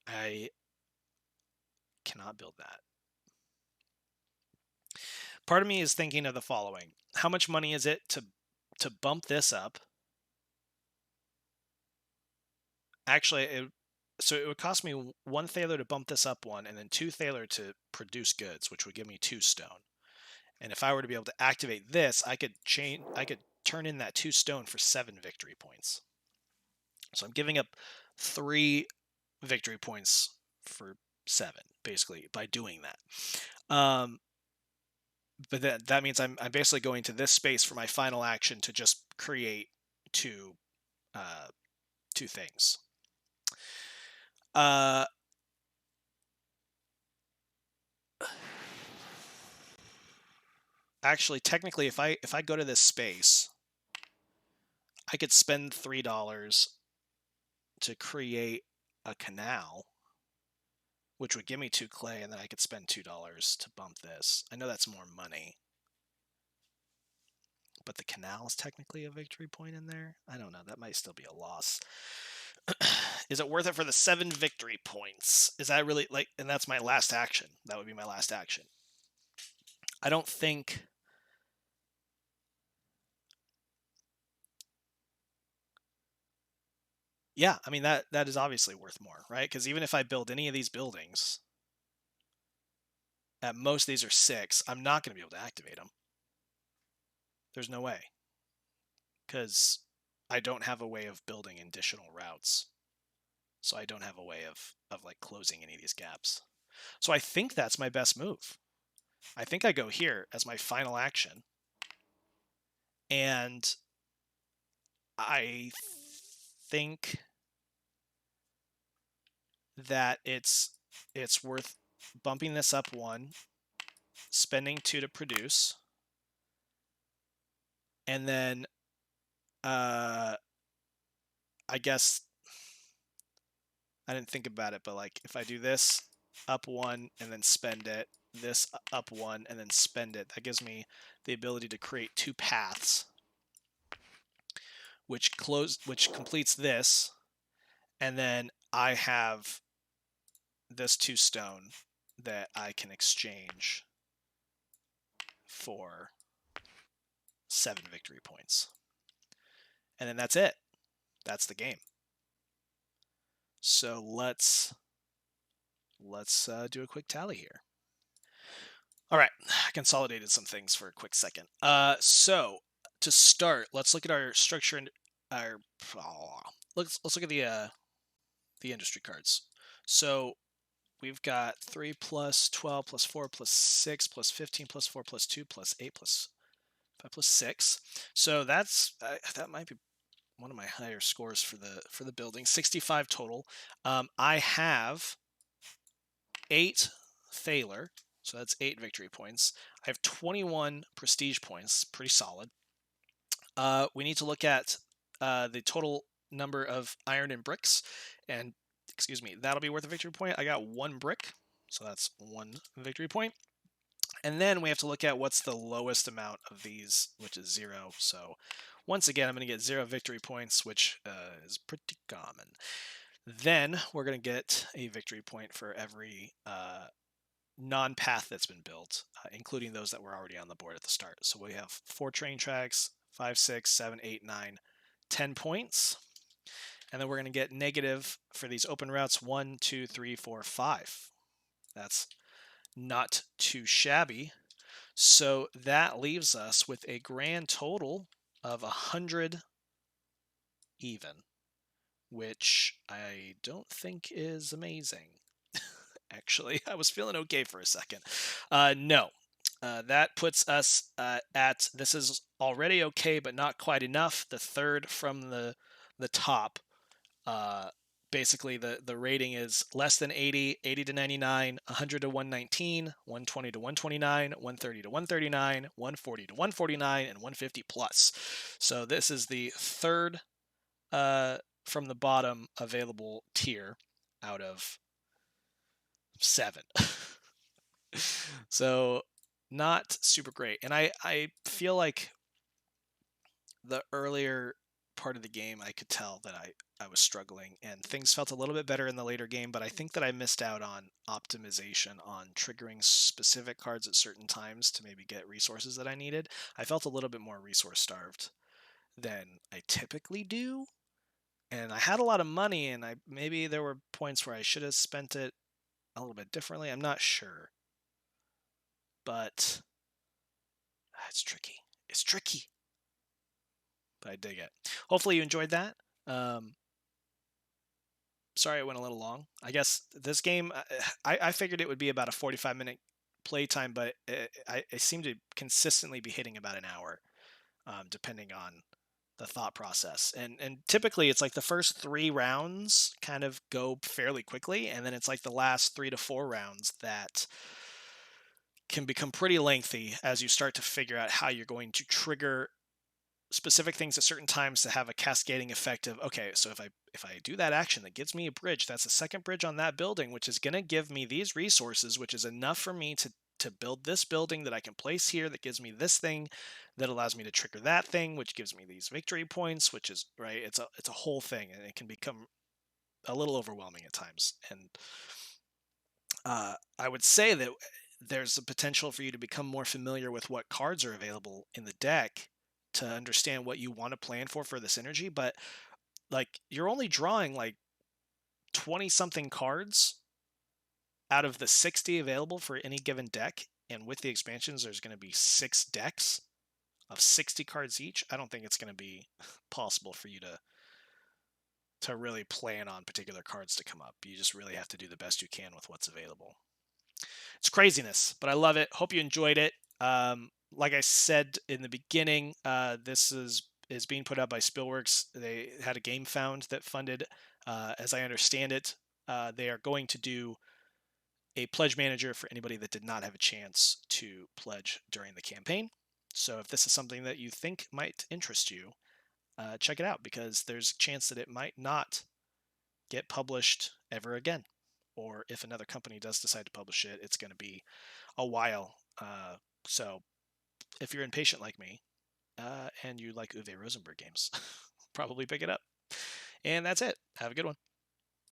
I cannot build that. Part of me is thinking of the following. How much money is it to bump this up? Actually, so it would cost me 1 thaler to bump this up 1, and then 2 thaler to produce goods, which would give me 2 stone. And if I were to be able to activate this, I could turn in that 2 stone for 7 victory points. So I'm giving up 3 victory points for 7, basically, by doing that. But that means I'm basically going to this space for my final action to just create 2 things. Actually, technically, if I go to this space, I could spend $3 to create a canal, which would give me 2 clay, and then I could spend $2 to bump this. I know that's more money, but the canal is technically a victory point in there. I don't know. That might still be a loss. Is it worth it for the 7 victory points? Is that really like? And that's my last action. That would be my last action. I don't think. Yeah, I mean that is obviously worth more, right? Because even if I build any of these buildings, at most these are 6. I'm not going to be able to activate them. There's no way, because I don't have a way of building additional routes. So I don't have a way of like closing any of these gaps. So I think that's my best move. I think I go here as my final action. And I think that it's worth bumping this up 1 spending 2 to produce, and then I guess I didn't think about it, but like if I do this up 1 and then spend it, this up 1 and then spend it, that gives me the ability to create 2 paths, which completes this, and then I have this 2 stone that I can exchange for 7 victory points. And then that's it. That's the game. So let's do a quick tally here. All right, I consolidated some things for a quick second. So to start, let's look at our structure and our let's look at the industry cards. So we've got 3 plus 12 plus 4 plus 6 plus 15 plus 4 plus 2 plus 8 plus 5 plus 6. So that's that might be one of my higher scores for the building. 65 total. I have 8 Thaler, so that's 8 victory points. I have 21 prestige points, pretty solid. We need to look at the total number of iron and bricks, and excuse me, that'll be worth a victory point. I got 1 brick, so that's 1 victory point. And then we have to look at what's the lowest amount of these, which is 0. So once again, I'm going to get 0 victory points, which is pretty common. Then we're going to get a victory point for every non-path that's been built, including those that were already on the board at the start. So we have 4 train tracks, 5, 6, 7, 8, 9, 10 points. And then we're going to get negative for these open routes 1, 2, 3, 4, 5. That's not too shabby. So that leaves us with a grand total of 100 even, which I don't think is amazing. Actually, I was feeling okay for a second. No, that puts us at, this is already okay, but not quite enough. The third from the top. Basically, the rating is less than 80, 80 to 99, 100 to 119, 120 to 129, 130 to 139, 140 to 149, and 150 plus. So this is the third from the bottom available tier out of 7. So not super great. And I feel like the earlier part of the game, I could tell that I was struggling, and things felt a little bit better in the later game, but I think that I missed out on optimization on triggering specific cards at certain times to maybe get resources that I needed. I felt a little bit more resource starved than I typically do, and I had a lot of money, and maybe there were points where I should have spent it a little bit differently. I'm not sure, but it's tricky. It's tricky. But I dig it. Hopefully you enjoyed that. Sorry it went a little long. I guess this game, I figured it would be about a 45-minute playtime, but I seem to consistently be hitting about an hour, depending on the thought process. And typically it's like the first 3 rounds kind of go fairly quickly, and then it's like the last 3 to 4 rounds that can become pretty lengthy as you start to figure out how you're going to trigger specific things at certain times to have a cascading effect of, okay, so if I do that action that gives me a bridge, that's a second bridge on that building, which is going to give me these resources, which is enough for me to build this building that I can place here that gives me this thing that allows me to trigger that thing, which gives me these victory points, which is right. It's a whole thing, and it can become a little overwhelming at times. And I would say that there's a potential for you to become more familiar with what cards are available in the deck to understand what you want to plan for this energy. But like, you're only drawing like 20 something cards out of the 60 available for any given deck. And with the expansions, there's going to be 6 decks of 60 cards each. I don't think it's going to be possible for you to really plan on particular cards to come up. You just really have to do the best you can with what's available. It's craziness, but I love it. Hope you enjoyed it. Like I said in the beginning, this is being put out by Spielworxx. They had a Gamefound that funded, as I understand it. They are going to do a pledge manager for anybody that did not have a chance to pledge during the campaign. So if this is something that you think might interest you, check it out, because there's a chance that it might not get published ever again. Or if another company does decide to publish it, it's going to be a while. So if you're impatient like me, and you like Uwe Rosenberg games, probably pick it up. And that's it. Have a good one.